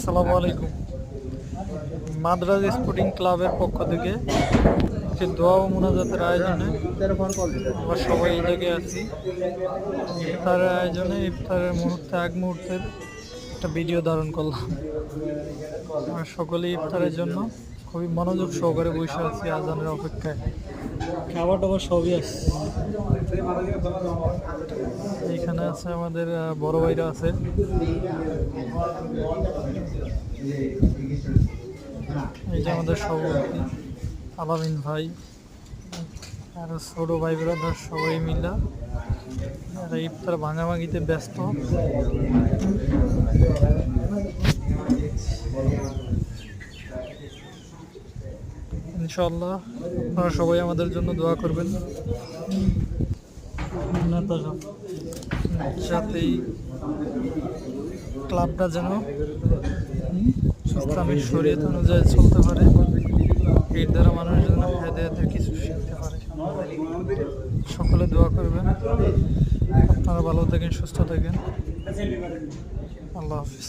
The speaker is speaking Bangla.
আসসালামু আলাইকুম। মাদ্রাজ স্পোর্টিং ক্লাবের পক্ষ থেকে একটি দোয়া ও মুনাজাতের আয়োজনে আমরা সবাই এই জায়গায় আছি। ইফতারের আয়োজনে ইফতারের মুহূর্তের একটা ভিডিও ধারণ করলাম। আমরা সকলেই ইফতারের জন্য খুবই মনোযোগ সহকারে বসে আছি আজানের অপেক্ষায়। খাবার টাবার সবই আছে। এইখানে আছে আমাদের বড় ভাইরা আছে, এই যে আমাদের সভাপতি আলামিন ভাই আর ছোট ভাই ব্রাদার সবাই মিলা আর ইফতার ভাঙাভাঙিতে ব্যস্ত। ইনশাআল্লাহ আপনারা সবাই আমাদের জন্য দোয়া করবেন যাতে ক্লাবটা যেন ইসলামিক শরীয়ত অনুযায়ী চলতে পারে, এর দ্বারা মানুষ যেন হেদায়েতের কিছু শিখতে পারে। সকলে দোয়া করবেন। আপনারা ভালো থাকেন, সুস্থ থাকেন। আল্লাহ হাফিজ।